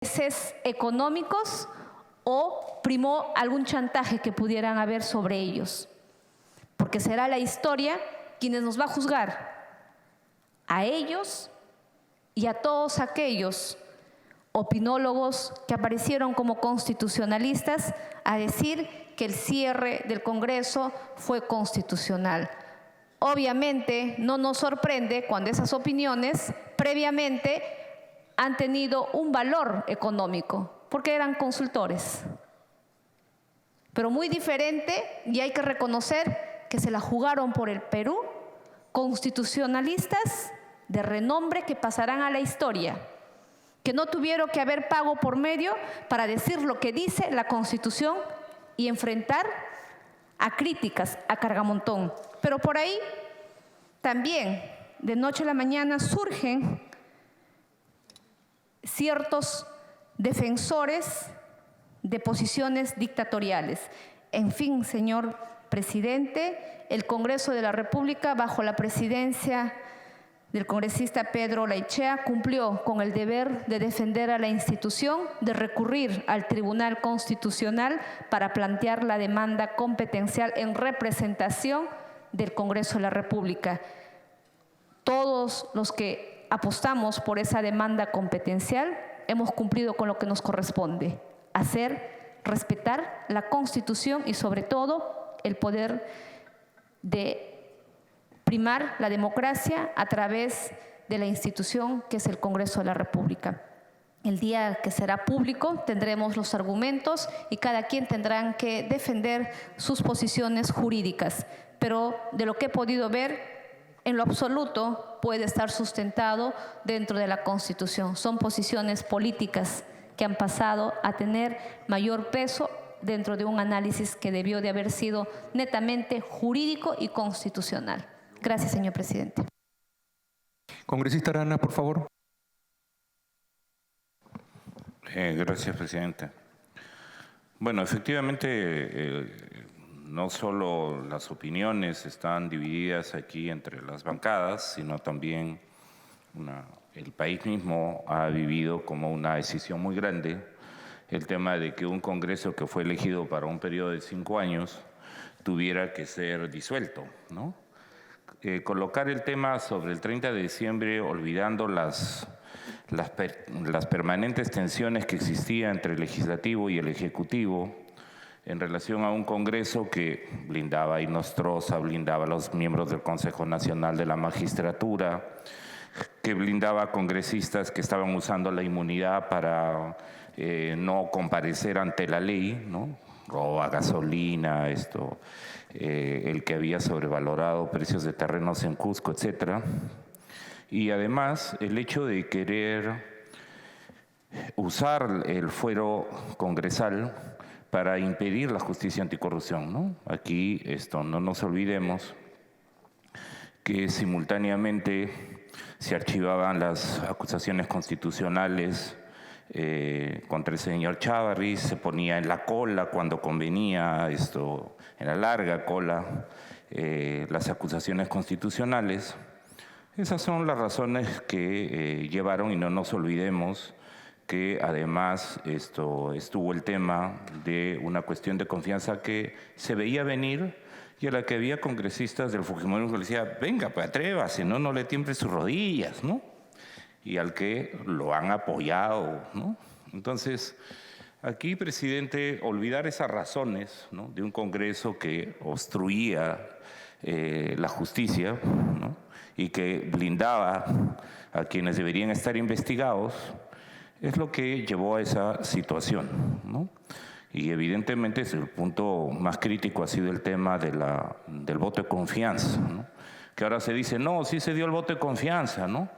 intereses económicos o primó algún chantaje que pudieran haber sobre ellos. Porque será la historia quienes nos va a juzgar, a ellos y a todos aquellos opinólogos que aparecieron como constitucionalistas a decir que el cierre del Congreso fue constitucional. Obviamente no nos sorprende cuando esas opiniones previamente han tenido un valor económico, porque eran consultores. Pero muy diferente, y hay que reconocer que se la jugaron por el Perú, constitucionalistas de renombre que pasarán a la historia, que no tuvieron que haber pago por medio para decir lo que dice la Constitución y enfrentar a críticas a cargamontón. Pero por ahí también, de noche a la mañana, surgen ciertos defensores de posiciones dictatoriales. En fin, señor presidente, el Congreso de la República, bajo la presidencia del congresista Pedro Laichea, cumplió con el deber de defender a la institución, de recurrir al Tribunal Constitucional para plantear la demanda competencial en representación del Congreso de la República. Todos los que apostamos por esa demanda competencial hemos cumplido con lo que nos corresponde, hacer respetar la Constitución y sobre todo el poder de primar la democracia a través de la institución que es el Congreso de la República. El día que será público tendremos los argumentos y cada quien tendrá que defender sus posiciones jurídicas, pero de lo que he podido ver, en lo absoluto puede estar sustentado dentro de la Constitución. Son posiciones políticas que han pasado a tener mayor peso dentro de un análisis que debió de haber sido netamente jurídico y constitucional. Gracias, señor presidente. Congresista Arana, por favor. Gracias, presidente. Bueno, efectivamente, no solo las opiniones están divididas aquí entre las bancadas, sino también el país mismo ha vivido como una decisión muy grande el tema de que un Congreso que fue elegido para un periodo de 5 años tuviera que ser disuelto, ¿no? Colocar el tema sobre el 30 de diciembre olvidando las permanentes tensiones que existían entre el Legislativo y el Ejecutivo en relación a un Congreso que blindaba a Inostroza, blindaba a los miembros del Consejo Nacional de la Magistratura, que blindaba a congresistas que estaban usando la inmunidad para no comparecer ante la ley, ¿no? Roba gasolina, el que había sobrevalorado precios de terrenos en Cusco, etcétera. Y además el hecho de querer usar el fuero congresal para impedir la justicia anticorrupción, ¿no? Aquí no nos olvidemos que simultáneamente se archivaban las acusaciones constitucionales contra el señor Chávarri, se ponía en la cola cuando convenía, en la larga cola, las acusaciones constitucionales. Esas son las razones que llevaron, y no nos olvidemos que además estuvo el tema de una cuestión de confianza que se veía venir y a la que había congresistas del Fujimorismo que le decía, venga, pues atrévase, no le tiemble sus rodillas, ¿no? Y al que lo han apoyado, ¿no? Entonces, aquí, presidente, olvidar esas razones, ¿no?, de un Congreso que obstruía la justicia, ¿no?, y que blindaba a quienes deberían estar investigados, es lo que llevó a esa situación, ¿no? Y evidentemente el punto más crítico ha sido el tema del voto de confianza, ¿no? Que ahora se dice, no, sí se dio el voto de confianza, ¿no?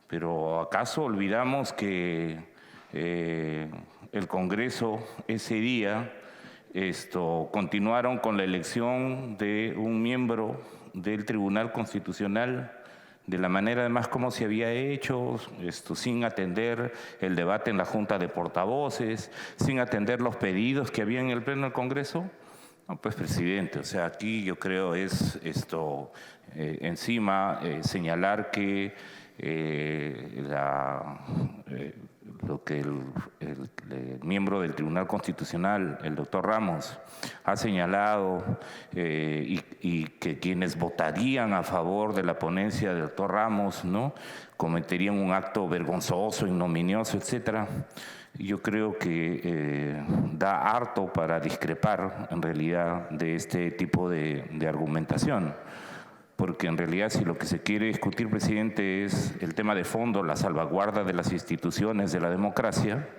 Pero ¿acaso olvidamos que el Congreso ese día continuaron con la elección de un miembro del Tribunal Constitucional de la manera además como se había hecho, sin atender el debate en la Junta de Portavoces, sin atender los pedidos que había en el Pleno del Congreso? No, pues, presidente, o sea, aquí yo creo es señalar que lo que el miembro del Tribunal Constitucional, el doctor Ramos, ha señalado y que quienes votarían a favor de la ponencia del doctor Ramos, ¿no?, cometerían un acto vergonzoso, ignominioso, etcétera. Yo creo que da harto para discrepar en realidad de este tipo de argumentación. Porque en realidad si lo que se quiere discutir, presidente, es el tema de fondo, la salvaguarda de las instituciones de la democracia,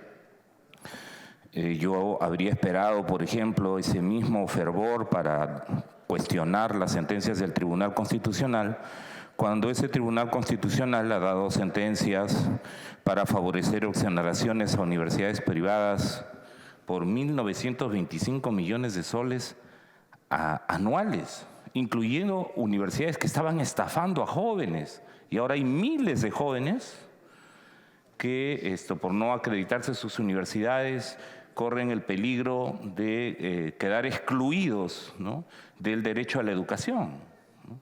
yo habría esperado, por ejemplo, ese mismo fervor para cuestionar las sentencias del Tribunal Constitucional, cuando ese Tribunal Constitucional ha dado sentencias para favorecer exoneraciones a universidades privadas por 1.925 millones de soles anuales, incluyendo universidades que estaban estafando a jóvenes. Y ahora hay miles de jóvenes que, por no acreditarse sus universidades, corren el peligro de quedar excluidos, ¿no?, del derecho a la educación, ¿no?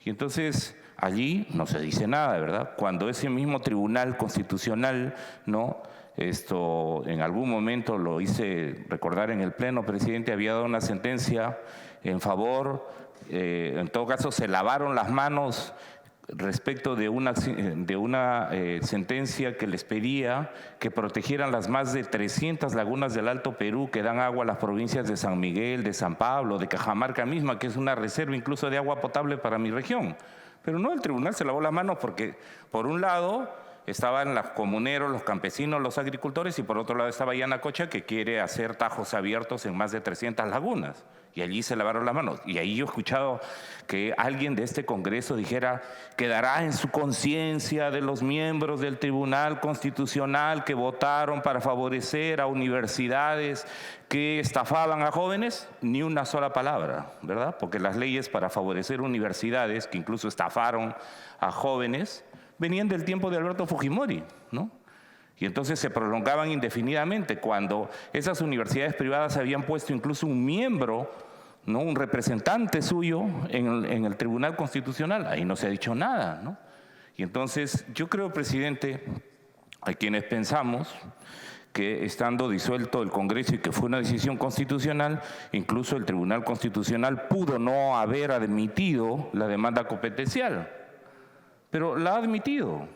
Y entonces allí no se dice nada, ¿verdad? Cuando ese mismo Tribunal Constitucional, ¿no?, en algún momento lo hice recordar en el Pleno, presidente, había dado una sentencia en favor, en todo caso se lavaron las manos respecto de una sentencia que les pedía que protegieran las más de 300 lagunas del Alto Perú que dan agua a las provincias de San Miguel, de San Pablo, de Cajamarca misma, que es una reserva incluso de agua potable para mi región. Pero no, el tribunal se lavó las manos porque, por un lado, estaban los comuneros, los campesinos, los agricultores, y por otro lado estaba Yanacocha, que quiere hacer tajos abiertos en más de 300 lagunas. Y allí se lavaron las manos. Y ahí yo he escuchado que alguien de este Congreso dijera: quedará en su conciencia de los miembros del Tribunal Constitucional que votaron para favorecer a universidades que estafaban a jóvenes. Ni una sola palabra, ¿verdad? Porque las leyes para favorecer universidades que incluso estafaron a jóvenes venían del tiempo de Alberto Fujimori, ¿no? Y entonces se prolongaban indefinidamente cuando esas universidades privadas habían puesto incluso un miembro, ¿no?, un representante suyo en el Tribunal Constitucional. Ahí no se ha dicho nada, ¿no? Y entonces yo creo, presidente, hay quienes pensamos que estando disuelto el Congreso y que fue una decisión constitucional, incluso el Tribunal Constitucional pudo no haber admitido la demanda competencial, pero la ha admitido.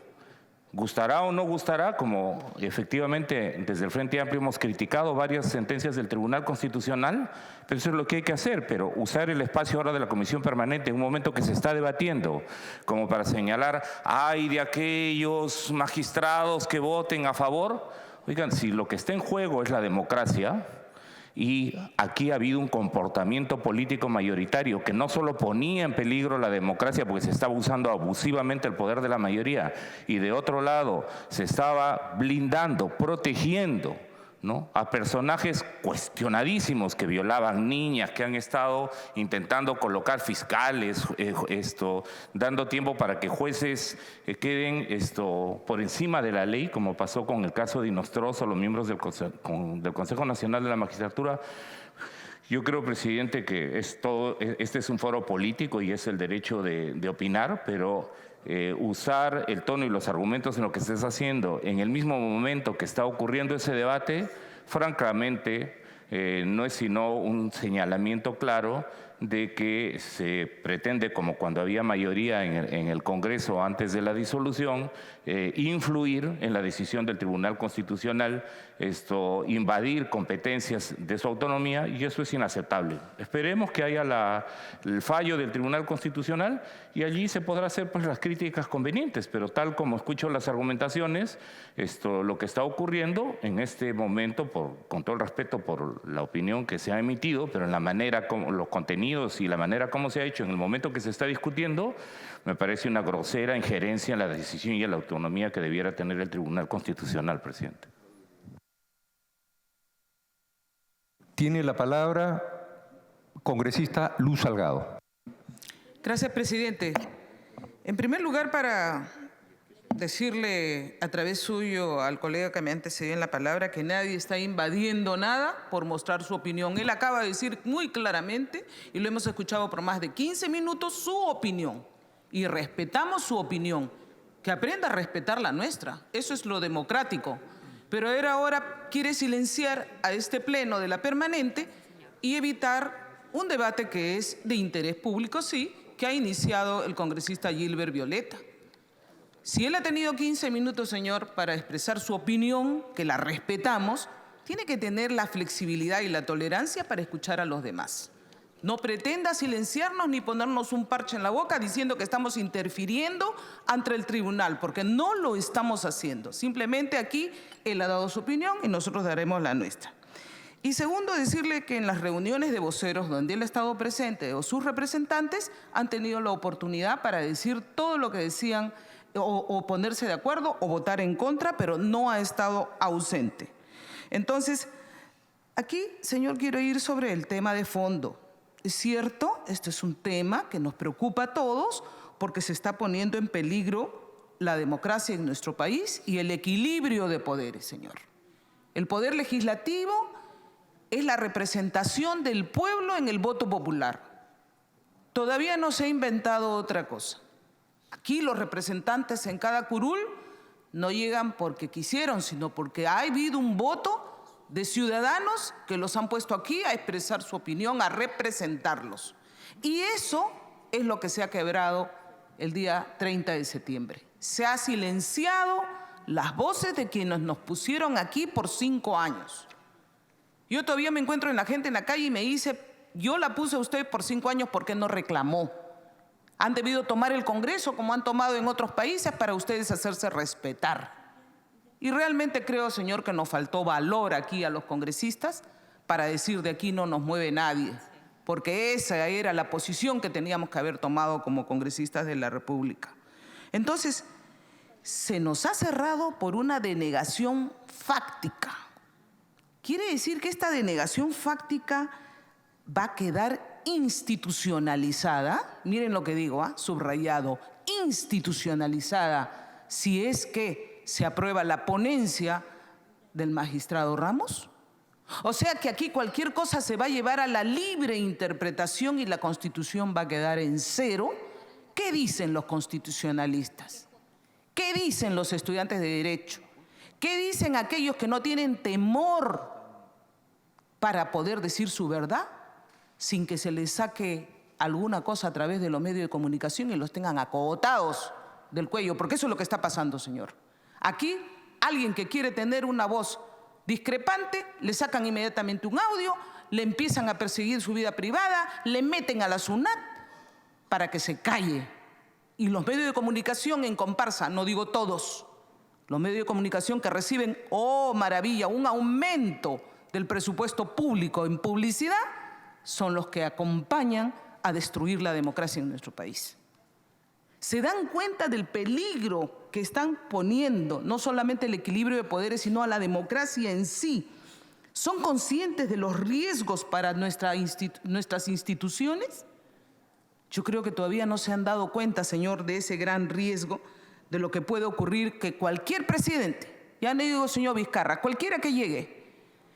Gustará o no gustará, como efectivamente desde el Frente Amplio hemos criticado varias sentencias del Tribunal Constitucional, pero eso es lo que hay que hacer. Pero usar el espacio ahora de la Comisión Permanente en un momento que se está debatiendo como para señalar: ay de aquellos magistrados que voten a favor. Oigan, si lo que está en juego es la democracia, y aquí ha habido un comportamiento político mayoritario que no solo ponía en peligro la democracia porque se estaba usando abusivamente el poder de la mayoría, y de otro lado se estaba blindando, protegiendo, ¿no?, a personajes cuestionadísimos que violaban niñas, que han estado intentando colocar fiscales, dando tiempo para que jueces queden por encima de la ley, como pasó con el caso de Inostroza, los miembros del Consejo Nacional de la Magistratura. Yo creo, presidente, que este es un foro político y es el derecho de opinar, pero usar el tono y los argumentos en lo que se está haciendo en el mismo momento que está ocurriendo ese debate, francamente, no es sino un señalamiento claro de que se pretende, como cuando había mayoría en el Congreso antes de la disolución, influir en la decisión del Tribunal Constitucional, invadir competencias de su autonomía, y eso es inaceptable. Esperemos que haya el fallo del Tribunal Constitucional y allí se podrá hacer pues las críticas convenientes, pero tal como escucho las argumentaciones, lo que está ocurriendo en este momento, con todo el respeto por la opinión que se ha emitido, pero en la manera como los contenidos y la manera como se ha hecho en el momento que se está discutiendo, me parece una grosera injerencia en la decisión y en la autonomía que debiera tener el Tribunal Constitucional, presidente. Tiene la palabra congresista Luz Salgado. Gracias, presidente. En primer lugar, para decirle a través suyo al colega que me antecedió en la palabra que nadie está invadiendo nada por mostrar su opinión. Él acaba de decir muy claramente, y lo hemos escuchado por más de 15 minutos, su opinión. Y respetamos su opinión. Que aprenda a respetar la nuestra. Eso es lo democrático. Pero ahora quiere silenciar a este pleno de la permanente y evitar un debate que es de interés público, sí, que ha iniciado el congresista Gilbert Violeta. Si él ha tenido 15 minutos, señor, para expresar su opinión, que la respetamos, tiene que tener la flexibilidad y la tolerancia para escuchar a los demás. No pretenda silenciarnos ni ponernos un parche en la boca diciendo que estamos interfiriendo ante el tribunal, porque no lo estamos haciendo. Simplemente aquí él ha dado su opinión y nosotros daremos la nuestra. Y segundo, decirle que en las reuniones de voceros donde él ha estado presente o sus representantes han tenido la oportunidad para decir todo lo que decían o ponerse de acuerdo o votar en contra, pero no ha estado ausente. Entonces, aquí, señor, quiero ir sobre el tema de fondo. Es cierto, este es un tema que nos preocupa a todos porque se está poniendo en peligro la democracia en nuestro país y el equilibrio de poderes, señor. El poder legislativo es la representación del pueblo en el voto popular. Todavía no se ha inventado otra cosa. Aquí los representantes en cada curul no llegan porque quisieron, sino porque ha habido un voto de ciudadanos que los han puesto aquí a expresar su opinión, a representarlos. Y eso es lo que se ha quebrado el día 30 de septiembre. Se ha silenciado las voces de quienes nos pusieron aquí por 5 años. Yo todavía me encuentro en la gente en la calle y me dice, yo la puse a usted por 5 años porque no reclamó. Han debido tomar el Congreso como han tomado en otros países para ustedes hacerse respetar. Y realmente creo, señor, que nos faltó valor aquí a los congresistas para decir de aquí no nos mueve nadie, porque esa era la posición que teníamos que haber tomado como congresistas de la República. Entonces, se nos ha cerrado por una denegación fáctica. Quiere decir que esta denegación fáctica va a quedar institucionalizada, miren lo que digo, subrayado, institucionalizada, si es que se aprueba la ponencia del magistrado Ramos. O sea que aquí cualquier cosa se va a llevar a la libre interpretación y la Constitución va a quedar en cero. ¿Qué dicen los constitucionalistas? ¿Qué dicen los estudiantes de Derecho? ¿Qué dicen aquellos que no tienen temor para poder decir su verdad sin que se les saque alguna cosa a través de los medios de comunicación y los tengan acotados del cuello? Porque eso es lo que está pasando, señor. Aquí, alguien que quiere tener una voz discrepante, le sacan inmediatamente un audio, le empiezan a perseguir su vida privada, le meten a la SUNAT para que se calle. Y los medios de comunicación en comparsa, no digo todos, los medios de comunicación que reciben, oh maravilla, un aumento del presupuesto público en publicidad, son los que acompañan a destruir la democracia en nuestro país. Se dan cuenta del peligro que están poniendo, no solamente el equilibrio de poderes, sino a la democracia en sí. ¿Son conscientes de los riesgos para nuestras instituciones? Yo creo que todavía no se han dado cuenta, señor, de ese gran riesgo, de lo que puede ocurrir que cualquier presidente, ya no digo señor Vizcarra, cualquiera que llegue,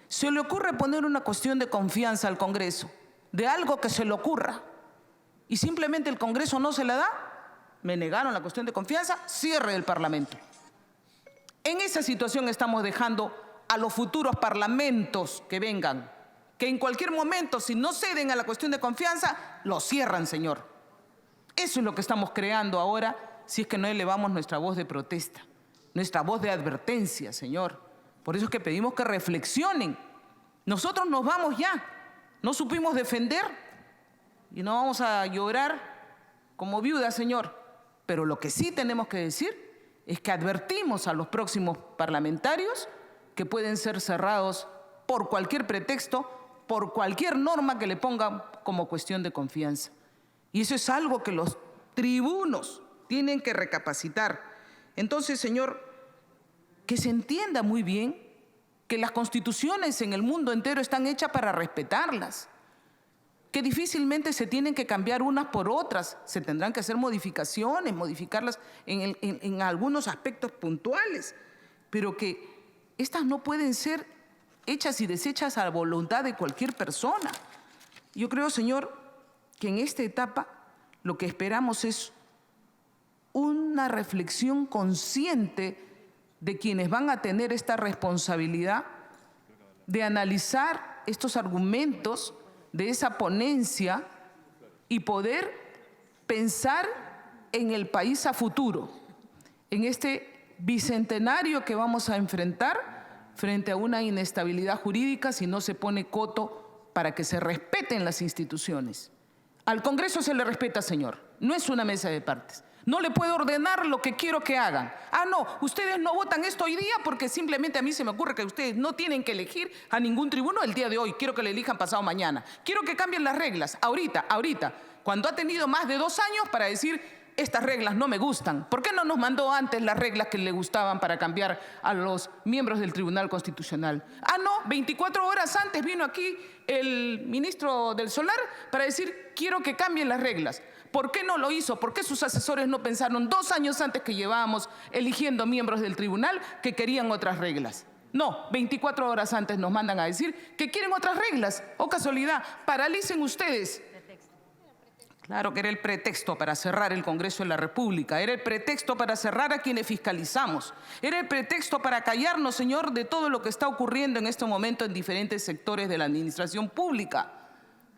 se le ocurre poner una cuestión de confianza al Congreso, de algo que se le ocurra, y simplemente el Congreso no se la da. Me negaron la cuestión de confianza, cierre del Parlamento. En esa situación estamos dejando a los futuros parlamentos que vengan, que en cualquier momento, si no ceden a la cuestión de confianza, lo cierran, señor. Eso es lo que estamos creando ahora, si es que no elevamos nuestra voz de protesta, nuestra voz de advertencia, señor. Por eso es que pedimos que reflexionen. Nosotros nos vamos ya, no supimos defender y no vamos a llorar como viudas, señor. Pero lo que sí tenemos que decir es que advertimos a los próximos parlamentarios que pueden ser cerrados por cualquier pretexto, por cualquier norma que le pongan como cuestión de confianza. Y eso es algo que los tribunos tienen que recapacitar. Entonces, señor, que se entienda muy bien que las constituciones en el mundo entero están hechas para respetarlas, que difícilmente se tienen que cambiar unas por otras, se tendrán que hacer modificaciones, modificarlas en algunos aspectos puntuales, pero que estas no pueden ser hechas y deshechas a la voluntad de cualquier persona. Yo creo, señor, que en esta etapa lo que esperamos es una reflexión consciente de quienes van a tener esta responsabilidad de analizar estos argumentos de esa ponencia y poder pensar en el país a futuro, en este bicentenario que vamos a enfrentar frente a una inestabilidad jurídica si no se pone coto para que se respeten las instituciones. Al Congreso se le respeta, señor, no es una mesa de partes. No le puedo ordenar lo que quiero que hagan. Ah, no, ustedes no votan esto hoy día porque simplemente a mí se me ocurre que ustedes no tienen que elegir a ningún tribuno el día de hoy. Quiero que le elijan pasado mañana. Quiero que cambien las reglas, ahorita, cuando ha tenido más de 2 años para decir, estas reglas no me gustan. ¿Por qué no nos mandó antes las reglas que le gustaban para cambiar a los miembros del Tribunal Constitucional? Ah, no, 24 horas antes vino aquí el ministro del Solar para decir, quiero que cambien las reglas. ¿Por qué no lo hizo? ¿Por qué sus asesores no pensaron 2 años antes que llevábamos eligiendo miembros del tribunal que querían otras reglas? No, 24 horas antes nos mandan a decir que quieren otras reglas. ¡Oh, casualidad! Paralicen ustedes. Claro que era el pretexto para cerrar el Congreso de la República, era el pretexto para cerrar a quienes fiscalizamos, era el pretexto para callarnos, señor, de todo lo que está ocurriendo en este momento en diferentes sectores de la administración pública.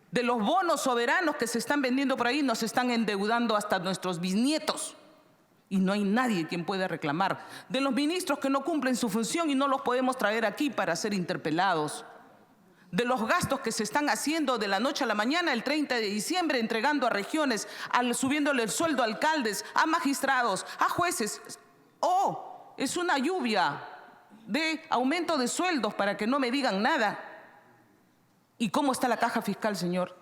De los bonos soberanos que se están vendiendo por ahí, nos están endeudando hasta nuestros bisnietos. Y no hay nadie quien pueda reclamar. De los ministros que no cumplen su función y no los podemos traer aquí para ser interpelados. De los gastos que se están haciendo de la noche a la mañana, el 30 de diciembre, entregando a regiones, subiéndole el sueldo a alcaldes, a magistrados, a jueces. ¡Oh! Es una lluvia de aumento de sueldos para que no me digan nada. ¿Y cómo está la caja fiscal, señor?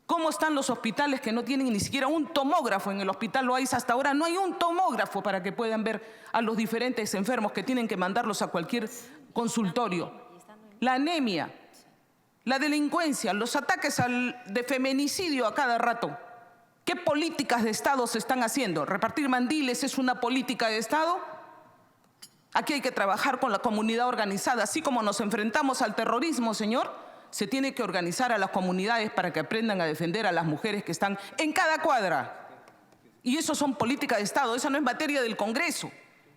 ¿Cómo están los hospitales que no tienen ni siquiera un tomógrafo? En el hospital Loaiza hasta ahora no hay un tomógrafo para que puedan ver a los diferentes enfermos que tienen que mandarlos a cualquier consultorio. La anemia, la delincuencia, los ataques de feminicidio a cada rato. ¿Qué políticas de Estado se están haciendo? ¿Repartir mandiles es una política de Estado? Aquí hay que trabajar con la comunidad organizada. Así como nos enfrentamos al terrorismo, señor, se tiene que organizar a las comunidades para que aprendan a defender a las mujeres que están en cada cuadra. Y eso son políticas de Estado, esa no es materia del Congreso.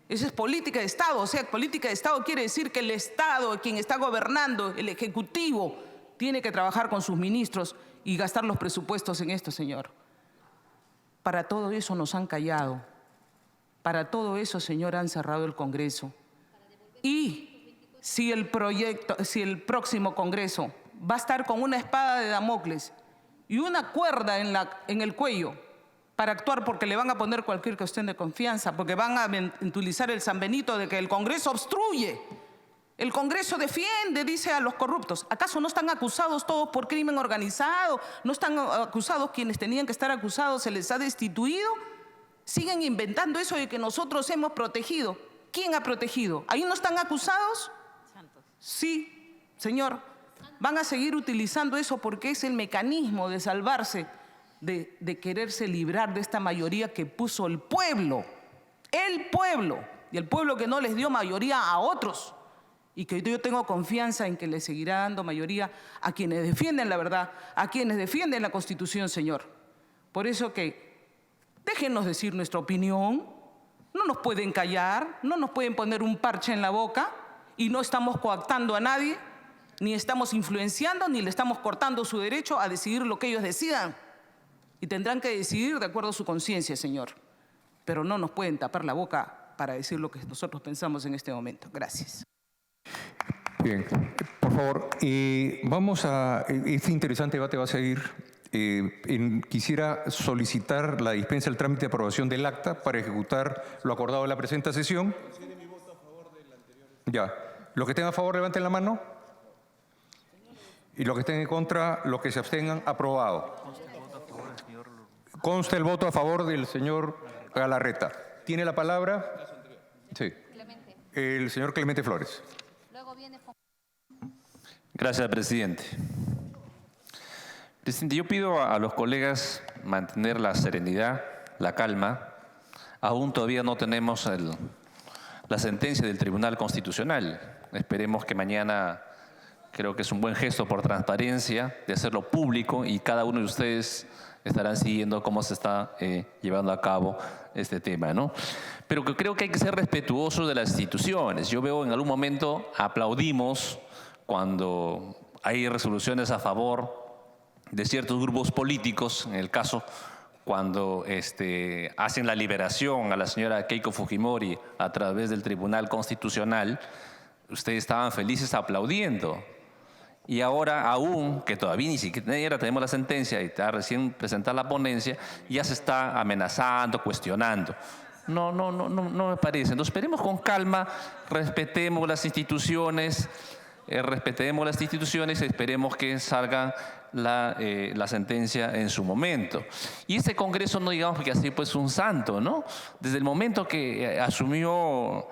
Esa es política de Estado. O sea, política de Estado quiere decir que el Estado, quien está gobernando, el Ejecutivo, tiene que trabajar con sus ministros y gastar los presupuestos en esto, señor. Para todo eso nos han callado. Para todo eso, señor, han cerrado el Congreso. Y si el próximo Congreso va a estar con una espada de Damocles y una cuerda en el cuello para actuar porque le van a poner cualquier cuestión de confianza, porque van a utilizar el San Benito de que el Congreso obstruye, el Congreso defiende, dice a los corruptos. ¿Acaso no están acusados todos por crimen organizado? ¿No están acusados quienes tenían que estar acusados? ¿Se les ha destituido? Siguen inventando eso de que nosotros hemos protegido. ¿Quién ha protegido? ¿Ahí no están acusados? Sí, señor. Van a seguir utilizando eso porque es el mecanismo de salvarse, de quererse librar de esta mayoría que puso el pueblo. El pueblo. Y el pueblo que no les dio mayoría a otros. Y que yo tengo confianza en que les seguirá dando mayoría a quienes defienden la verdad, a quienes defienden la Constitución, señor. Por eso que déjenos decir nuestra opinión, no nos pueden callar, no nos pueden poner un parche en la boca y no estamos coactando a nadie, ni estamos influenciando, ni le estamos cortando su derecho a decidir lo que ellos decidan. Y tendrán que decidir de acuerdo a su conciencia, señor. Pero no nos pueden tapar la boca para decir lo que nosotros pensamos en este momento. Gracias. Bien, por favor, vamos a... Este interesante debate va a seguir. Quisiera solicitar la dispensa del trámite de aprobación del acta para ejecutar lo acordado en la presente sesión. Ya. Los que estén a favor, levanten la mano. Y los que estén en contra, los que se abstengan, aprobado. Consta el voto a favor del señor Galarreta. ¿Tiene la palabra? Sí. El señor Clemente Flores. Gracias, presidente. Presidente, yo pido a los colegas mantener la serenidad, la calma. Aún todavía no tenemos la sentencia del Tribunal Constitucional. Esperemos que mañana, creo que es un buen gesto por transparencia, de hacerlo público y cada uno de ustedes estarán siguiendo cómo se está llevando a cabo este tema, ¿no? Pero que creo que hay que ser respetuosos de las instituciones. Yo veo en algún momento aplaudimos cuando hay resoluciones a favor de ciertos grupos políticos, en el caso cuando hacen la liberación a la señora Keiko Fujimori a través del Tribunal Constitucional, ustedes estaban felices aplaudiendo. Y ahora, aún que todavía ni siquiera tenemos la sentencia y está recién presentada la ponencia, ya se está amenazando, cuestionando. No me parece. Entonces, esperemos con calma, respetemos las instituciones, y esperemos que salga la sentencia en su momento. Y este Congreso no digamos que así pues un santo, ¿no? Desde el momento que asumió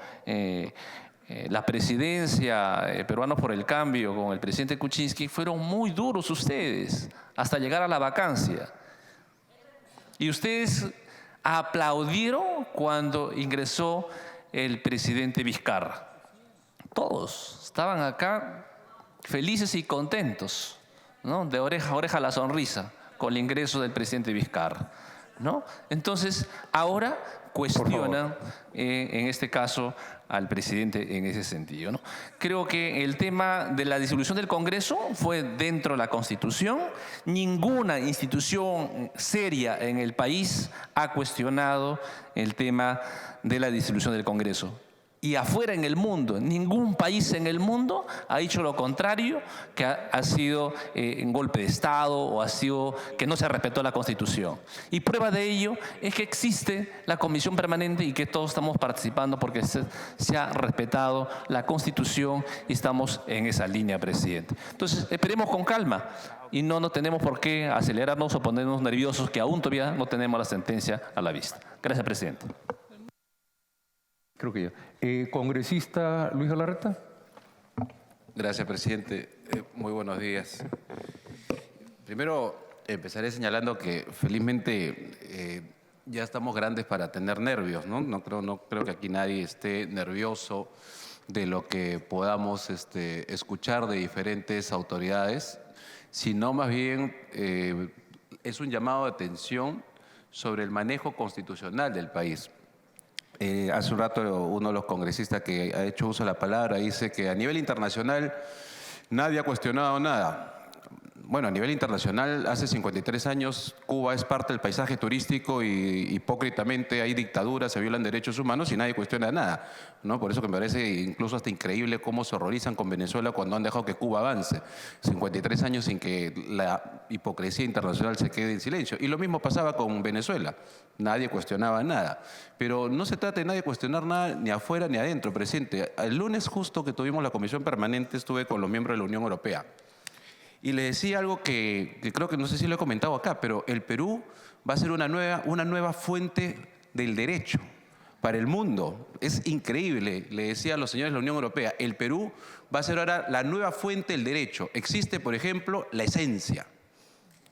la presidencia Peruanos por el Cambio con el presidente Kuczynski, fueron muy duros ustedes hasta llegar a la vacancia. Y ustedes aplaudieron cuando ingresó el presidente Vizcarra. Todos estaban acá felices y contentos, ¿no? De oreja a oreja la sonrisa con el ingreso del presidente Vizcarra, ¿no? Entonces, ahora cuestionan, en este caso, al presidente en ese sentido, ¿no? Creo que el tema de la disolución del Congreso fue dentro de la Constitución. Ninguna institución seria en el país ha cuestionado el tema de la disolución del Congreso. Y afuera en el mundo, ningún país en el mundo ha dicho lo contrario, que ha sido un golpe de Estado o ha sido que no se respetó la Constitución. Y prueba de ello es que existe la Comisión Permanente y que todos estamos participando porque se ha respetado la Constitución y estamos en esa línea, presidente. Entonces, esperemos con calma y no tenemos por qué acelerarnos o ponernos nerviosos, que aún todavía no tenemos la sentencia a la vista. Gracias, presidente. Creo que ya. Congresista Luis Galarreta. Gracias, presidente. Muy buenos días. Primero, empezaré señalando que felizmente ya estamos grandes para tener nervios, ¿no? No creo que aquí nadie esté nervioso de lo que podamos escuchar de diferentes autoridades, sino más bien es un llamado de atención sobre el manejo constitucional del país. Hace un rato uno de los congresistas que ha hecho uso de la palabra dice que a nivel internacional nadie ha cuestionado nada. Bueno, a nivel internacional, hace 53 años Cuba es parte del paisaje turístico y hipócritamente hay dictaduras, se violan derechos humanos y nadie cuestiona nada, ¿no? Por eso que me parece incluso hasta increíble cómo se horrorizan con Venezuela cuando han dejado que Cuba avance. 53 años sin que la hipocresía internacional se quede en silencio. Y lo mismo pasaba con Venezuela. Nadie cuestionaba nada. Pero no se trata de nadie cuestionar nada ni afuera ni adentro, presidente. El lunes justo que tuvimos la Comisión Permanente estuve con los miembros de la Unión Europea. Y le decía algo que creo que no sé si lo he comentado acá, pero el Perú va a ser una nueva fuente del derecho para el mundo. Es increíble, le decía a los señores de la Unión Europea, el Perú va a ser ahora la nueva fuente del derecho. Existe, por ejemplo, la esencia.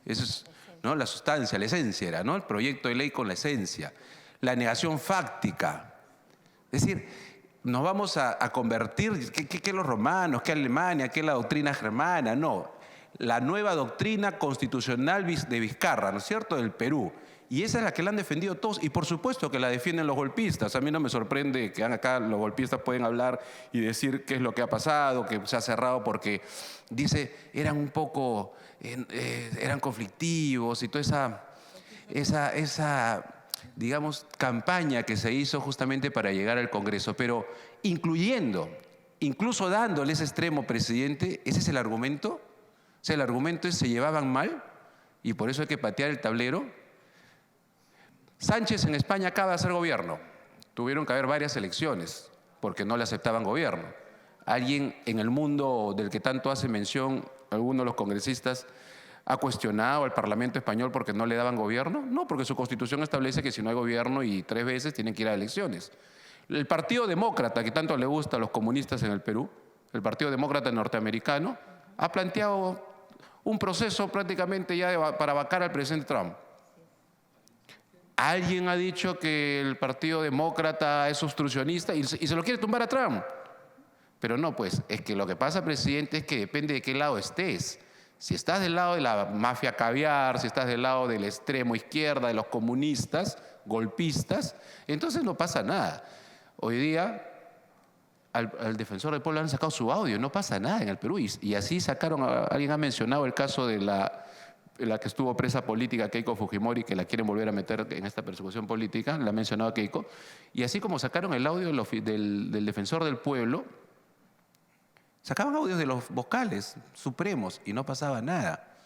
Eso es, ¿no? La sustancia, la esencia era, ¿no? El proyecto de ley con la esencia. La negación fáctica. Es decir, nos vamos a convertir, ¿qué los romanos, qué Alemania, qué la doctrina germana? No. La nueva doctrina constitucional de Vizcarra, ¿no es cierto?, del Perú. Y esa es la que la han defendido todos y por supuesto que la defienden los golpistas. A mí no me sorprende que acá los golpistas pueden hablar y decir qué es lo que ha pasado, que se ha cerrado porque, dice, eran un poco, eran conflictivos y toda esa digamos, campaña que se hizo justamente para llegar al Congreso, pero incluso dándole ese extremo, presidente, ¿ese es el argumento? O sea, el argumento es se llevaban mal y por eso hay que patear el tablero. Sánchez en España acaba de hacer gobierno. Tuvieron que haber varias elecciones porque no le aceptaban gobierno. ¿Alguien en el mundo del que tanto hace mención alguno de los congresistas ha cuestionado al Parlamento español porque no le daban gobierno? No, porque su Constitución establece que si no hay gobierno y 3 veces tienen que ir a elecciones. El Partido Demócrata, que tanto le gusta a los comunistas en el Perú, el Partido Demócrata norteamericano, ha planteado un proceso prácticamente ya para vacar al presidente Trump. Alguien ha dicho que el Partido Demócrata es obstruccionista y se lo quiere tumbar a Trump. Pero no, pues, es que lo que pasa, presidente, es que depende de qué lado estés. Si estás del lado de la mafia caviar, si estás del lado del extremo izquierda, de los comunistas, golpistas, entonces no pasa nada. Hoy día al defensor del pueblo han sacado su audio, no pasa nada en el Perú. Y así sacaron, alguien ha mencionado el caso de la que estuvo presa política, Keiko Fujimori, que la quieren volver a meter en esta persecución política, la ha mencionado Keiko. Y así como sacaron el audio del defensor del pueblo, sacaban audios de los vocales supremos y no pasaba nada.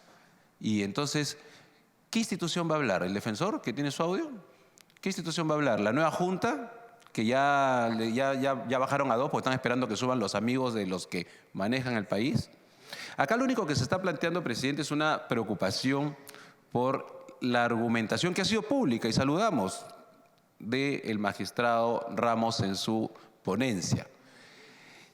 Y entonces, ¿qué institución va a hablar? ¿El defensor que tiene su audio? ¿Qué institución va a hablar? ¿La nueva junta? Que ya bajaron a 2 porque están esperando que suban los amigos de los que manejan el país. Acá lo único que se está planteando, presidente, es una preocupación por la argumentación que ha sido pública y saludamos del magistrado Ramos en su ponencia.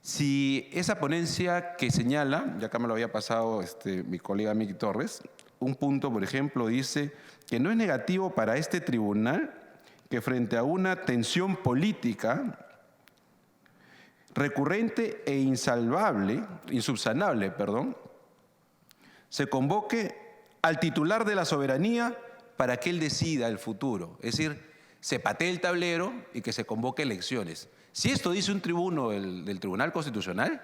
Si esa ponencia que señala, ya acá me lo había pasado mi colega Miki Torres, un punto, por ejemplo, dice que no es negativo para este tribunal que frente a una tensión política recurrente e insubsanable, se convoque al titular de la soberanía para que él decida el futuro. Es decir, se patee el tablero y que se convoque elecciones. Si esto dice un tribuno del Tribunal Constitucional,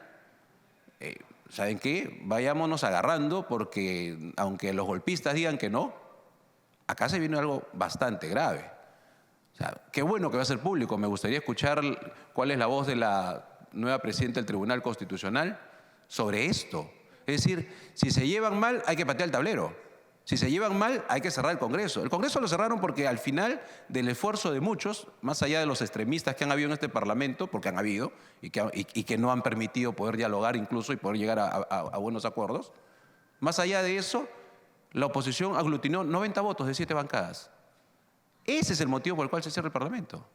¿saben qué? Vayámonos agarrando porque aunque los golpistas digan que no, acá se viene algo bastante grave. O sea, qué bueno que va a ser público. Me gustaría escuchar cuál es la voz de la nueva presidenta del Tribunal Constitucional sobre esto. Es decir, si se llevan mal, hay que patear el tablero. Si se llevan mal, hay que cerrar el Congreso. El Congreso lo cerraron porque al final del esfuerzo de muchos, más allá de los extremistas que han habido en este Parlamento, porque han habido, y que no han permitido poder dialogar incluso y poder llegar a buenos acuerdos, más allá de eso, la oposición aglutinó 90 votos de 7 bancadas. Ese es el motivo por el cual se cierra el Parlamento.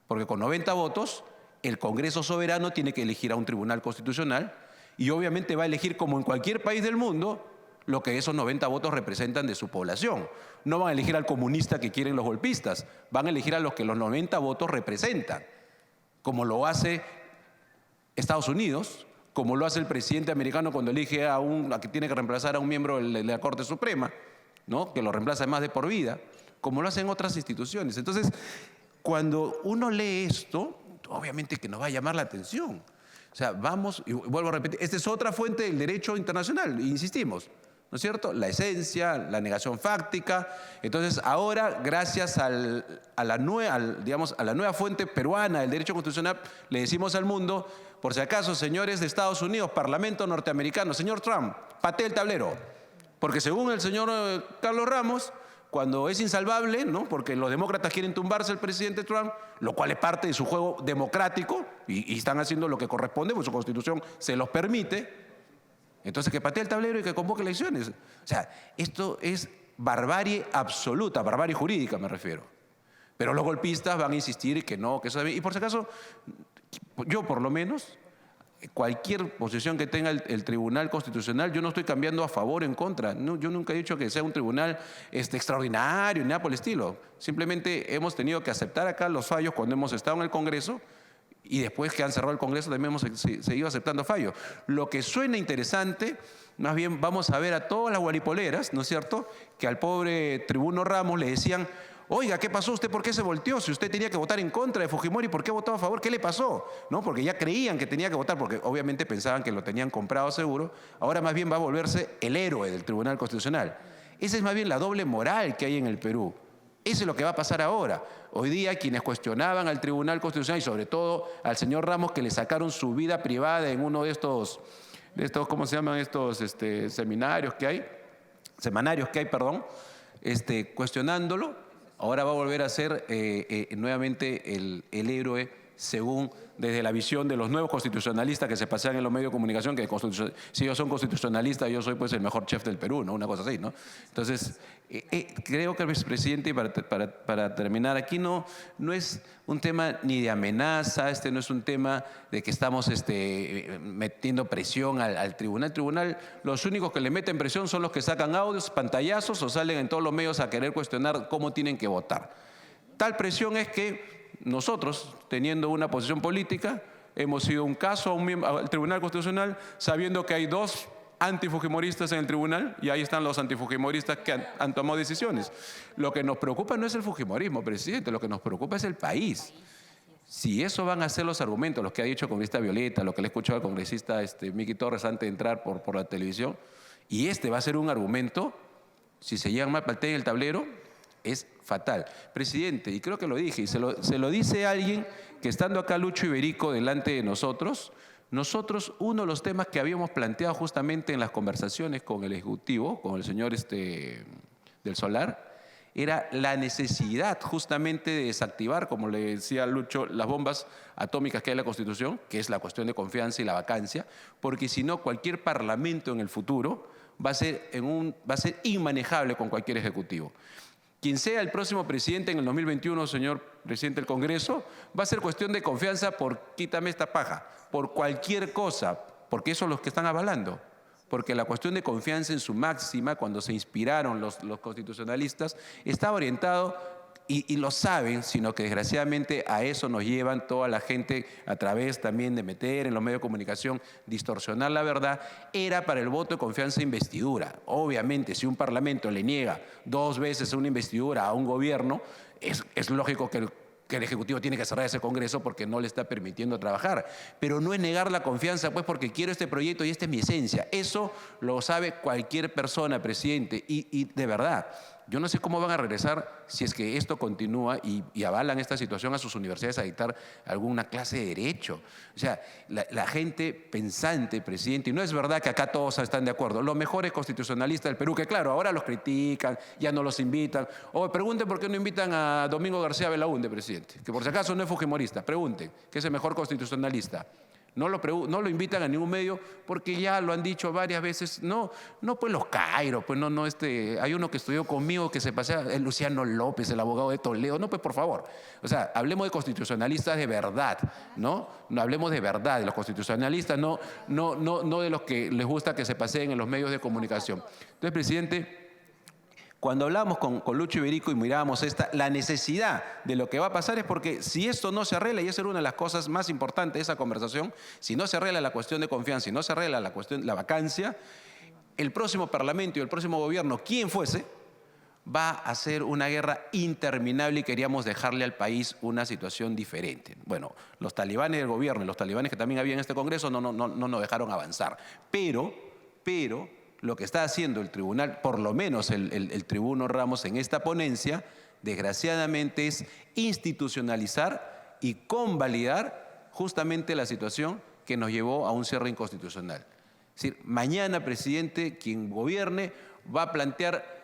Porque con 90 votos, el Congreso soberano tiene que elegir a un tribunal constitucional y obviamente va a elegir, como en cualquier país del mundo, lo que esos 90 votos representan de su población. No van a elegir al comunista que quieren los golpistas, van a elegir a los que los 90 votos representan, como lo hace Estados Unidos, como lo hace el presidente americano cuando elige a que tiene que reemplazar a un miembro de la Corte Suprema, ¿no? Que lo reemplaza además de por vida, como lo hacen otras instituciones. Entonces, cuando uno lee esto, obviamente que nos va a llamar la atención. O sea, vamos, y vuelvo a repetir, esta es otra fuente del derecho internacional, insistimos, ¿no es cierto? La esencia, la negación fáctica. Entonces, ahora, gracias a la nueva fuente peruana del derecho constitucional, le decimos al mundo, por si acaso, señores de Estados Unidos, Parlamento norteamericano, señor Trump, patee el tablero. Porque según el señor Carlos Ramos, cuando es insalvable, ¿no? Porque los demócratas quieren tumbarse al presidente Trump, lo cual es parte de su juego democrático, y están haciendo lo que corresponde, porque su constitución se los permite. Entonces, que patee el tablero y que convoque elecciones. O sea, esto es barbarie absoluta, barbarie jurídica me refiero. Pero los golpistas van a insistir que no, que eso debe. Y por si acaso, yo por lo menos, cualquier posición que tenga el Tribunal Constitucional, yo no estoy cambiando a favor o en contra. No, yo nunca he dicho que sea un tribunal extraordinario ni nada por el estilo. Simplemente hemos tenido que aceptar acá los fallos cuando hemos estado en el Congreso. Y después que han cerrado el Congreso también hemos seguido aceptando fallos. Lo que suena interesante, más bien vamos a ver a todas las guaripoleras, ¿no es cierto?, que al pobre tribuno Ramos le decían, oiga, ¿qué pasó? ¿Usted por qué se volteó? Si usted tenía que votar en contra de Fujimori, ¿por qué votó a favor? ¿Qué le pasó? ¿No? Porque ya creían que tenía que votar, porque obviamente pensaban que lo tenían comprado seguro. Ahora más bien va a volverse el héroe del Tribunal Constitucional. Esa es más bien la doble moral que hay en el Perú. Eso es lo que va a pasar ahora. Hoy día quienes cuestionaban al Tribunal Constitucional y sobre todo al señor Ramos, que le sacaron su vida privada en uno de estos ¿cómo se llaman estos semanarios que hay, cuestionándolo, ahora va a volver a ser nuevamente el héroe según desde la visión de los nuevos constitucionalistas que se pasean en los medios de comunicación, que si ellos son constitucionalistas, yo soy pues el mejor chef del Perú, ¿no? Una cosa así, ¿no? Entonces, creo que el vicepresidente, para terminar aquí, no es un tema ni de amenaza, no es un tema de que estamos metiendo presión al tribunal. El tribunal, los únicos que le meten presión son los que sacan audios, pantallazos o salen en todos los medios a querer cuestionar cómo tienen que votar. Tal presión es que nosotros, teniendo una posición política, hemos sido un caso al Tribunal Constitucional sabiendo que hay 2 antifujimoristas en el tribunal y ahí están los antifujimoristas que han tomado decisiones. Lo que nos preocupa no es el fujimorismo, presidente, lo que nos preocupa es el país. Si eso van a ser los argumentos, los que ha dicho el congresista Violeta, lo que le he escuchado al congresista Miki Torres antes de entrar por la televisión, y va a ser un argumento, si se llegan mal paltea en el tablero, es fatal. Presidente, y creo que lo dije, y se lo dice alguien que estando acá Lucho Iberico delante de nosotros, uno de los temas que habíamos planteado justamente en las conversaciones con el Ejecutivo, con el señor del Solar, era la necesidad justamente de desactivar, como le decía Lucho, las bombas atómicas que hay en la Constitución, que es la cuestión de confianza y la vacancia, porque si no, cualquier parlamento en el futuro va a ser inmanejable con cualquier ejecutivo. Quien sea el próximo presidente en el 2021, señor presidente del Congreso, va a ser cuestión de confianza por quítame esta paja, por cualquier cosa, porque eso es lo que están avalando. Porque la cuestión de confianza en su máxima, cuando se inspiraron los constitucionalistas, estaba orientado, y lo saben, sino que desgraciadamente a eso nos llevan toda la gente a través también de meter en los medios de comunicación, distorsionar la verdad, era para el voto de confianza e investidura. Obviamente, si un parlamento le niega 2 veces una investidura a un gobierno, es lógico que el Ejecutivo tiene que cerrar ese Congreso porque no le está permitiendo trabajar. Pero no es negar la confianza, pues porque quiero este proyecto y esta es mi esencia. Eso lo sabe cualquier persona, presidente. Y de verdad, yo no sé cómo van a regresar si es que esto continúa y avalan esta situación a sus universidades a dictar alguna clase de derecho. O sea, la gente pensante, presidente, y no es verdad que acá todos están de acuerdo. Los mejores constitucionalistas del Perú, que claro, ahora los critican, ya no los invitan. O pregunten por qué no invitan a Domingo García Belaúnde, presidente, que por si acaso no es fujimorista. Pregunten, que es el mejor constitucionalista. No lo invitan a ningún medio porque ya lo han dicho varias veces. No pues los Cairo, pues hay uno que estudió conmigo que se pasea, el Luciano López, el abogado de Toledo. No, pues por favor. O sea, hablemos de constitucionalistas de verdad, ¿no? No hablemos de verdad de los constitucionalistas, no de los que les gusta que se paseen en los medios de comunicación. Entonces, presidente, cuando hablamos con Lucho Iberico y mirábamos la necesidad de lo que va a pasar es porque si esto no se arregla, y esa era una de las cosas más importantes de esa conversación, si no se arregla la cuestión de confianza, si no se arregla la vacancia, el próximo parlamento y el próximo gobierno, quien fuese, va a ser una guerra interminable y queríamos dejarle al país una situación diferente. Bueno, los talibanes del gobierno y los talibanes que también había en este Congreso no nos dejaron avanzar. Pero lo que está haciendo el tribunal, por lo menos el tribuno Ramos en esta ponencia, desgraciadamente es institucionalizar y convalidar justamente la situación que nos llevó a un cierre inconstitucional. Es decir, mañana, presidente, quien gobierne va a plantear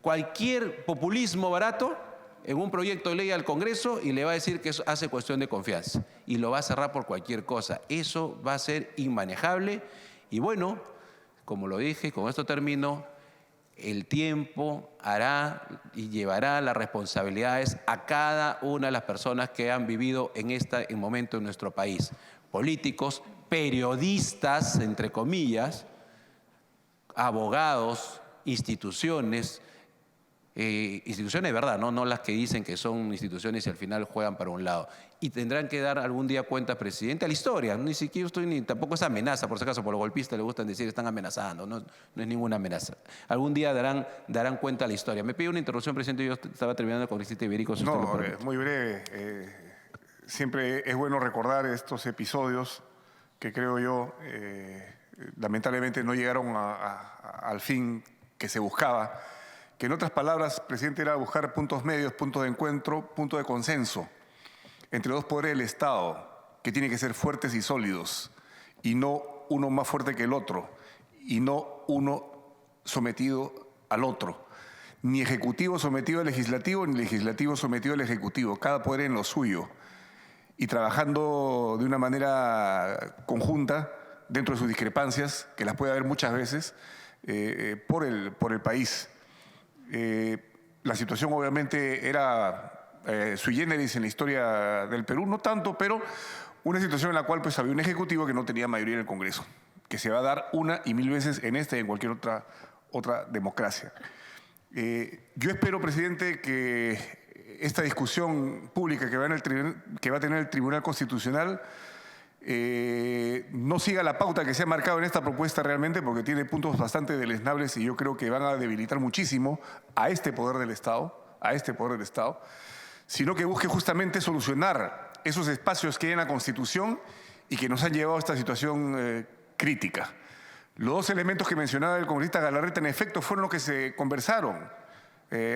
cualquier populismo barato en un proyecto de ley al Congreso y le va a decir que eso hace cuestión de confianza y lo va a cerrar por cualquier cosa. Eso va a ser inmanejable y bueno, como lo dije, con esto termino, el tiempo hará y llevará las responsabilidades a cada una de las personas que han vivido en este momento en nuestro país. Políticos, periodistas, entre comillas, abogados, instituciones de verdad, no las que dicen que son instituciones y al final juegan para un lado. Y tendrán que dar algún día cuenta, presidente, a la historia. Ni siquiera tampoco es amenaza, por si acaso, por los golpistas les gustan decir están amenazando, no es ninguna amenaza. Algún día darán cuenta a la historia. Me pide una interrupción, presidente, yo estaba terminando con congresista Iberico. Si muy breve. Siempre es bueno recordar estos episodios que creo yo, lamentablemente no llegaron al fin que se buscaba. Que en otras palabras, presidente, era buscar puntos medios, puntos de encuentro, puntos de consenso entre dos poderes del Estado, que tienen que ser fuertes y sólidos, y no uno más fuerte que el otro, y no uno sometido al otro. Ni ejecutivo sometido al legislativo, ni legislativo sometido al ejecutivo, cada poder en lo suyo, y trabajando de una manera conjunta, dentro de sus discrepancias, que las puede haber muchas veces, por el país. La situación obviamente era sui generis en la historia del Perú, no tanto, pero una situación en la cual pues había un ejecutivo que no tenía mayoría en el Congreso, que se va a dar una y mil veces en esta y en cualquier otra democracia. Yo espero, presidente, que esta discusión pública que va a tener el Tribunal Constitucional no siga la pauta que se ha marcado en esta propuesta realmente, porque tiene puntos bastante deleznables y yo creo que van a debilitar muchísimo a este poder del Estado, sino que busque justamente solucionar esos espacios que hay en la Constitución y que nos han llevado a esta situación crítica. Los dos elementos que mencionaba el congresista Galarreta, en efecto, fueron los que se conversaron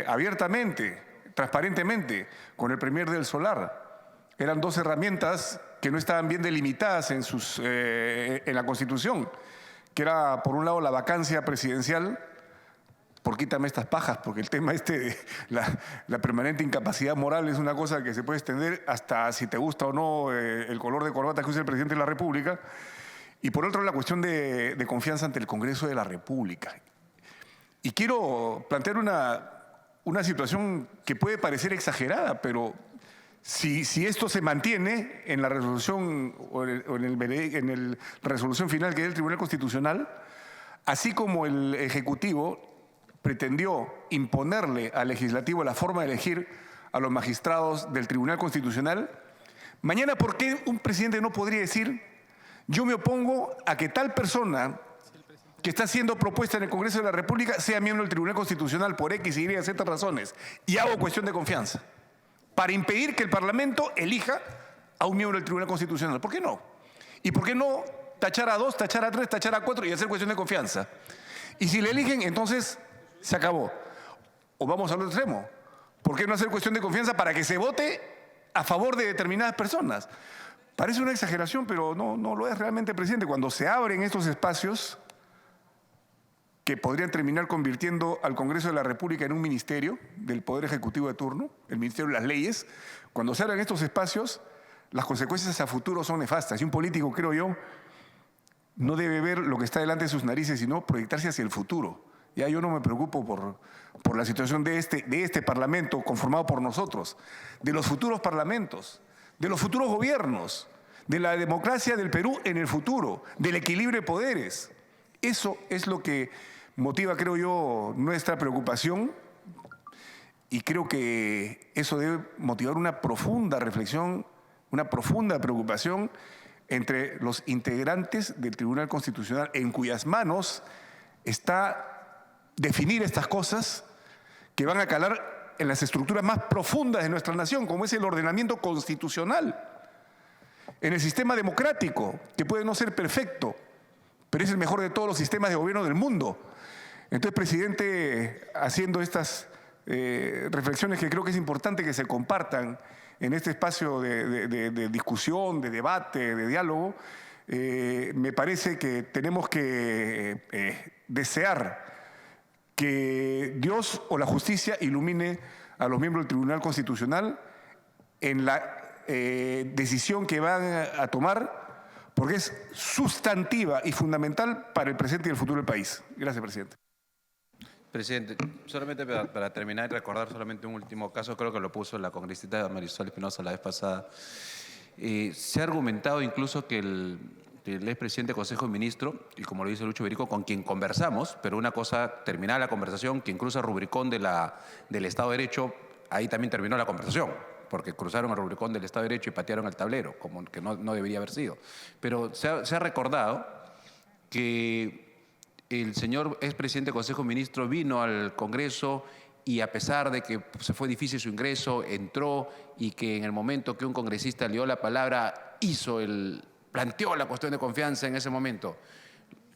abiertamente, transparentemente, con el premier del Solar. Eran dos herramientas que no estaban bien delimitadas en la Constitución, que era, por un lado, la vacancia presidencial, por quítame estas pajas, porque el tema de la permanente incapacidad moral es una cosa que se puede extender hasta si te gusta o no el color de corbata que usa el presidente de la República, y por otro, la cuestión de confianza ante el Congreso de la República. Y quiero plantear una situación que puede parecer exagerada, pero si esto se mantiene en la resolución o en la resolución final que es el Tribunal Constitucional, así como el Ejecutivo pretendió imponerle al Legislativo la forma de elegir a los magistrados del Tribunal Constitucional, mañana, ¿por qué un presidente no podría decir: yo me opongo a que tal persona que está siendo propuesta en el Congreso de la República sea miembro del Tribunal Constitucional por X, Y, Z razones, y hago cuestión de confianza, para impedir que el Parlamento elija a un miembro del Tribunal Constitucional? ¿Por qué no? ¿Y por qué no tachar a 2, tachar a 3, tachar a 4 y hacer cuestión de confianza? Y si le eligen, entonces se acabó. O vamos al otro extremo. ¿Por qué no hacer cuestión de confianza para que se vote a favor de determinadas personas? Parece una exageración, pero no lo es realmente, presidente. Cuando se abren estos espacios que podrían terminar convirtiendo al Congreso de la República en un ministerio del Poder Ejecutivo de turno, el Ministerio de las Leyes, cuando se abren estos espacios, las consecuencias a futuro son nefastas. Y un político, creo yo, no debe ver lo que está delante de sus narices, sino proyectarse hacia el futuro. Ya yo no me preocupo por la situación de este Parlamento conformado por nosotros, de los futuros parlamentos, de los futuros gobiernos, de la democracia del Perú en el futuro, del equilibrio de poderes. Eso es lo que motiva, creo yo, nuestra preocupación, y creo que eso debe motivar una profunda reflexión, una profunda preocupación entre los integrantes del Tribunal Constitucional, en cuyas manos está definir estas cosas que van a calar en las estructuras más profundas de nuestra nación, como es el ordenamiento constitucional, en el sistema democrático, que puede no ser perfecto, pero es el mejor de todos los sistemas de gobierno del mundo. Entonces, presidente, haciendo estas reflexiones que creo que es importante que se compartan en este espacio de discusión, de debate, de diálogo, me parece que tenemos que desear que Dios o la justicia ilumine a los miembros del Tribunal Constitucional en la decisión que van a tomar, porque es sustantiva y fundamental para el presente y el futuro del país. Gracias, presidente. Presidente, solamente para terminar y recordar solamente un último caso, creo que lo puso la congresista Marisol Espinosa la vez pasada. Se ha argumentado incluso que el expresidente del Consejo de Ministros, y como lo dice Lucho Berico, con quien conversamos, pero una cosa, terminada la conversación, quien cruza el Rubricón del Estado de Derecho, ahí también terminó la conversación, porque cruzaron el Rubricón del Estado de Derecho y patearon el tablero, como que no debería haber sido. Pero se ha recordado que el señor expresidente del Consejo de Ministros vino al Congreso y a pesar de que se fue difícil su ingreso, entró, y que en el momento que un congresista le dio la palabra, planteó la cuestión de confianza en ese momento.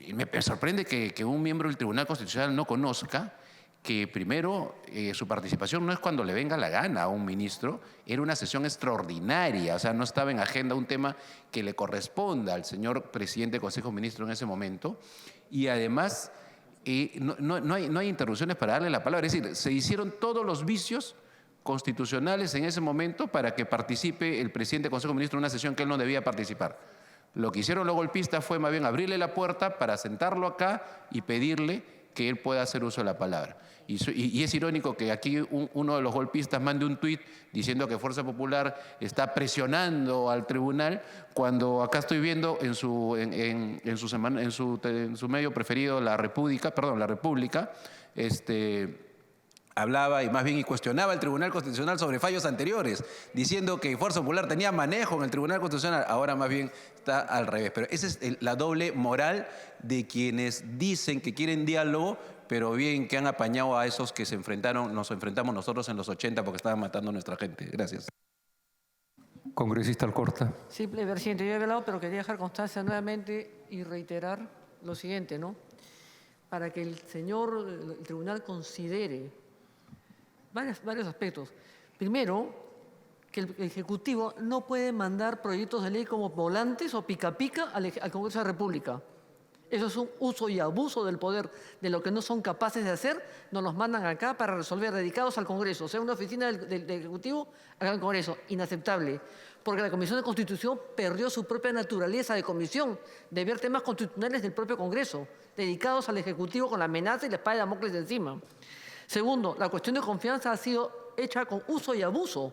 Y me sorprende que un miembro del Tribunal Constitucional no conozca que primero su participación no es cuando le venga la gana a un ministro, era una sesión extraordinaria, o sea, no estaba en agenda un tema que le corresponda al señor presidente del Consejo de Ministros en ese momento, y además no hay interrupciones para darle la palabra, es decir, se hicieron todos los vicios constitucionales en ese momento para que participe el presidente del Consejo de Ministros en una sesión que él no debía participar. Lo que hicieron los golpistas fue más bien abrirle la puerta para sentarlo acá y pedirle que él pueda hacer uso de la palabra. Y es irónico que aquí uno de los golpistas mande un tuit diciendo que Fuerza Popular está presionando al tribunal, cuando acá estoy viendo en su medio preferido, La República, hablaba y más bien cuestionaba el Tribunal Constitucional sobre fallos anteriores, diciendo que Fuerza Popular tenía manejo en el Tribunal Constitucional. Ahora más bien está al revés. Pero esa es la doble moral de quienes dicen que quieren diálogo, pero bien que han apañado a esos que nos enfrentamos nosotros en los 80 porque estaban matando a nuestra gente. Gracias. Congresista Alcorta. Sí, presidente, yo he hablado, pero quería dejar constancia nuevamente y reiterar lo siguiente, ¿no? Para que el tribunal considere varios aspectos. Primero, que el Ejecutivo no puede mandar proyectos de ley como volantes o pica-pica al Congreso de la República. Eso es un uso y abuso del poder, de lo que no son capaces de hacer, nos los mandan acá para resolver, dedicados al Congreso. O sea, una oficina del Ejecutivo acá en el Congreso. Inaceptable. Porque la Comisión de Constitución perdió su propia naturaleza de comisión, de ver temas constitucionales del propio Congreso, dedicados al Ejecutivo con la amenaza y la espada de Damocles encima. Segundo, la cuestión de confianza ha sido hecha con uso y abuso,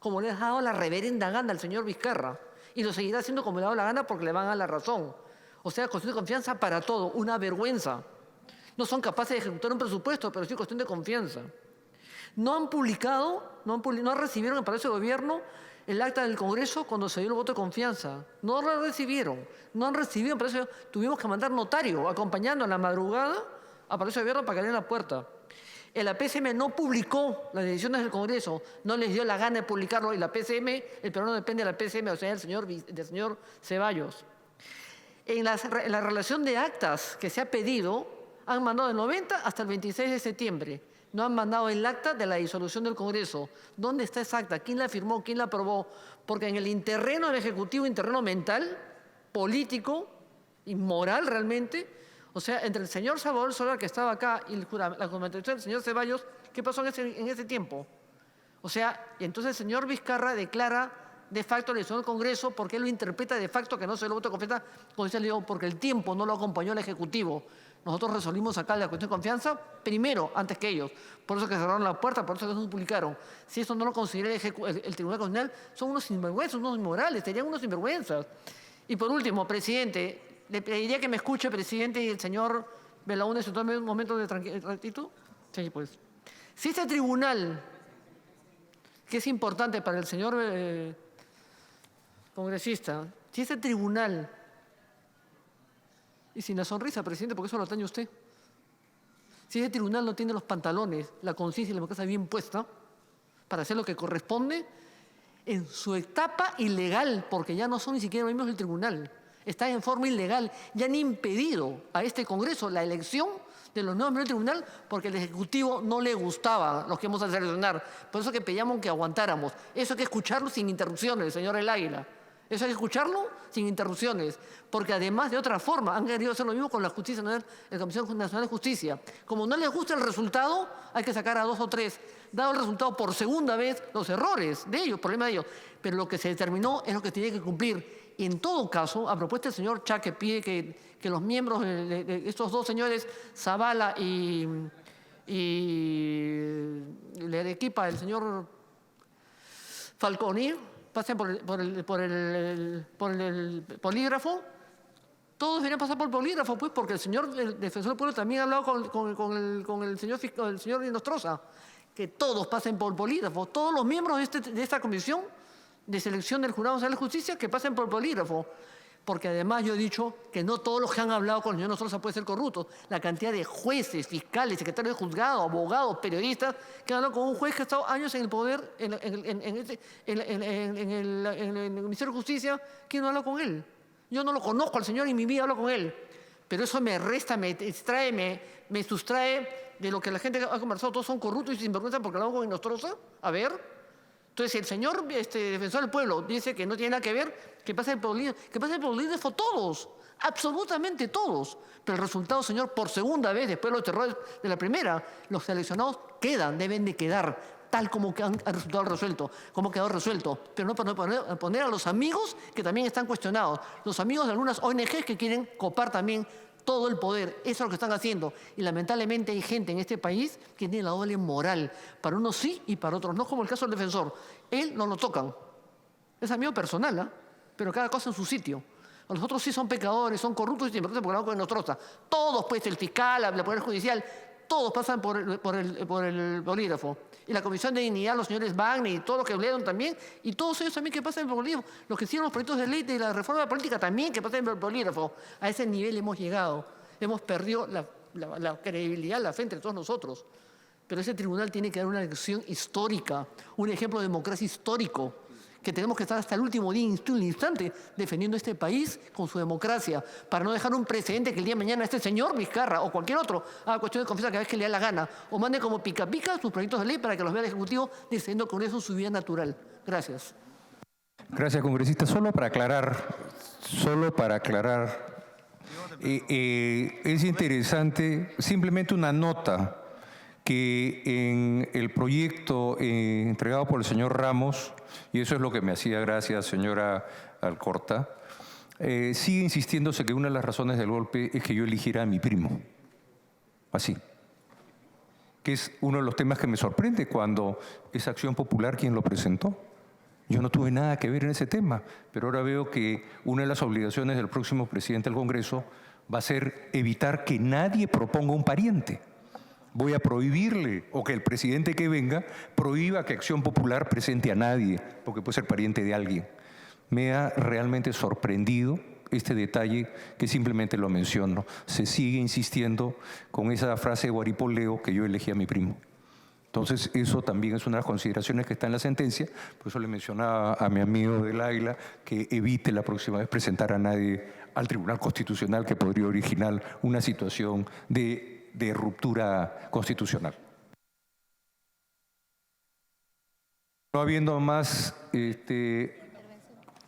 como le ha dado la reverenda gana al señor Vizcarra. Y lo seguirá haciendo como le ha dado la gana porque le van a dar la razón. O sea, cuestión de confianza para todo, una vergüenza. No son capaces de ejecutar un presupuesto, pero sí cuestión de confianza. No han publicado, no recibieron en el Palacio de Gobierno el acta del Congreso cuando se dio el voto de confianza. No lo recibieron, no han recibido en el Palacio. Tuvimos que mandar notario acompañando en la madrugada al Palacio de Gobierno para que le den la puerta. La PCM no publicó las decisiones del Congreso, no les dio la gana de publicarlo y la PCM, el peruano depende de la PCM, o sea, del señor Ceballos. En la relación de actas que se ha pedido, han mandado del 90 hasta el 26 de septiembre. No han mandado el acta de la disolución del Congreso. ¿Dónde está esa acta? ¿Quién la firmó? ¿Quién la aprobó? Porque en el interreno del Ejecutivo, interreno mental, político y moral realmente, o sea, entre el señor Salvador Solar, que estaba acá, y la juramentación del señor Ceballos, ¿qué pasó en ese tiempo? O sea, y entonces el señor Vizcarra declara de facto la decisión del Congreso porque él lo interpreta de facto que no se lo voto de confianza, porque el tiempo no lo acompañó al Ejecutivo. Nosotros resolvimos acá la cuestión de confianza primero, antes que ellos. Por eso que cerraron la puerta, por eso que no se publicaron. Si eso no lo considera el Tribunal Constitucional, son unos sinvergüenzas, unos inmorales, serían unos sinvergüenzas. Y por último, presidente, le pediría que me escuche, presidente, y el señor Belaúnez, se tome un momento de tranquilidad. Sí, pues. Si este tribunal, que es importante para el señor congresista, si este tribunal, y sin la sonrisa, presidente, porque eso lo atañe usted, si ese tribunal no tiene los pantalones, la conciencia y la democracia bien puesta para hacer lo que corresponde, en su etapa ilegal, porque ya no son ni siquiera miembros del tribunal, está en forma ilegal, ya han impedido a este Congreso la elección de los nuevos miembros del tribunal porque al Ejecutivo no le gustaba los que hemos a seleccionar. Por eso que pedíamos que aguantáramos. Eso hay que escucharlo sin interrupciones, señor El Águila. Eso hay que escucharlo sin interrupciones, porque además de otra forma han querido hacer lo mismo con la Justicia Nacional, la Comisión Nacional de Justicia. Como no les gusta el resultado, hay que sacar a 2 o 3. Dado el resultado por segunda vez, los errores de ellos, problema de ellos. Pero lo que se determinó es lo que tiene que cumplir. Y en todo caso, a propuesta del señor Chá, que pide que los miembros de estos 2 señores, Zavala y de Arequipa, el señor Falconi, pasen por el polígrafo, todos deberían pasar por el polígrafo, pues, porque el señor el defensor del pueblo también ha hablado con el señor Nostroza, que todos pasen por el polígrafo, todos los miembros de esta comisión de selección del Jurado Nacional de Justicia que pasen por el polígrafo, porque además yo he dicho que no todos los que han hablado con el señor Nostroza pueden ser corruptos. La cantidad de jueces, fiscales, secretarios de juzgado, abogados, periodistas que han hablado con un juez que ha estado años en el poder en el Ministerio de Justicia, ¿quién no habla con él? Yo no lo conozco al señor y en mi vida hablo con él, pero eso me resta, me distrae, me sustrae de lo que la gente ha conversado. Todos son corruptos y sinvergüenza porque hablamos con el Nostroza. A ver. Entonces, si el señor defensor del pueblo dice que no tiene nada que ver, que pase por el polígrafo todos, absolutamente todos. Pero el resultado, señor, por segunda vez, después de los terrores de la primera, los seleccionados deben de quedar, tal como que han resultado resuelto, como quedó resuelto. Pero no para poner a los amigos que también están cuestionados, los amigos de algunas ONGs que quieren copar también todo el poder. Eso es lo que están haciendo. Y lamentablemente hay gente en este país que tiene la doble moral. Para unos sí y para otros no, como el caso del defensor. Él no lo tocan. Es amigo personal, ¿eh? Pero cada cosa en su sitio. Los otros sí son pecadores, son corruptos y sinvergüenzas porque hablan con Nostroza. Todos, pues, el fiscal, la Poder Judicial, todos pasan por el bolígrafo. Y la Comisión de Dignidad, los señores Wagner y todos los que hablaron también, y todos ellos también que pasan por el bolígrafo. Los que hicieron los proyectos de ley de la reforma política también que pasan por el bolígrafo. A ese nivel hemos llegado. Hemos perdido la credibilidad, la fe entre todos nosotros. Pero ese tribunal tiene que dar una lección histórica, un ejemplo de democracia histórico, que tenemos que estar hasta el último día, un instante, defendiendo este país con su democracia, para no dejar un precedente que el día de mañana este señor Vizcarra o cualquier otro haga cuestión de confianza cada vez que le da la gana, o mande como pica pica sus proyectos de ley para que los vea el Ejecutivo, decidiendo con eso su vida natural. Gracias. Gracias, congresista. Solo para aclarar, es interesante, simplemente una nota, que en el proyecto entregado por el señor Ramos, y eso es lo que me hacía gracia, señora Alcorta, sigue insistiéndose que una de las razones del golpe es que yo eligiera a mi primo. Así. Que es uno de los temas que me sorprende cuando es Acción Popular quien lo presentó. Yo no tuve nada que ver en ese tema, pero ahora veo que una de las obligaciones del próximo presidente del Congreso va a ser evitar que nadie proponga un pariente. Voy a prohibirle, o que el presidente que venga prohíba que Acción Popular presente a nadie, porque puede ser pariente de alguien. Me ha realmente sorprendido este detalle que simplemente lo menciono. Se sigue insistiendo con esa frase de Guaripoleo que yo elegí a mi primo. Entonces, eso también es una de las consideraciones que está en la sentencia. Por eso le mencionaba a mi amigo del Águila que evite la próxima vez presentar a nadie al Tribunal Constitucional que podría originar una situación de ruptura constitucional. No habiendo más,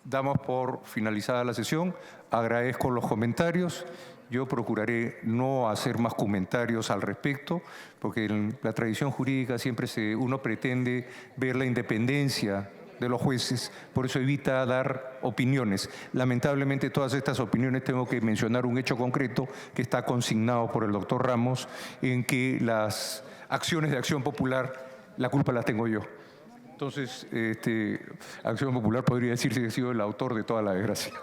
damos por finalizada la sesión. Agradezco los comentarios. Yo procuraré no hacer más comentarios al respecto, porque en la tradición jurídica siempre uno pretende ver la independencia de los jueces, por eso evita dar opiniones. Lamentablemente todas estas opiniones tengo que mencionar un hecho concreto que está consignado por el doctor Ramos, en que las acciones de Acción Popular, la culpa la tengo yo. Entonces, Acción Popular podría decirse que ha sido el autor de toda la desgracia.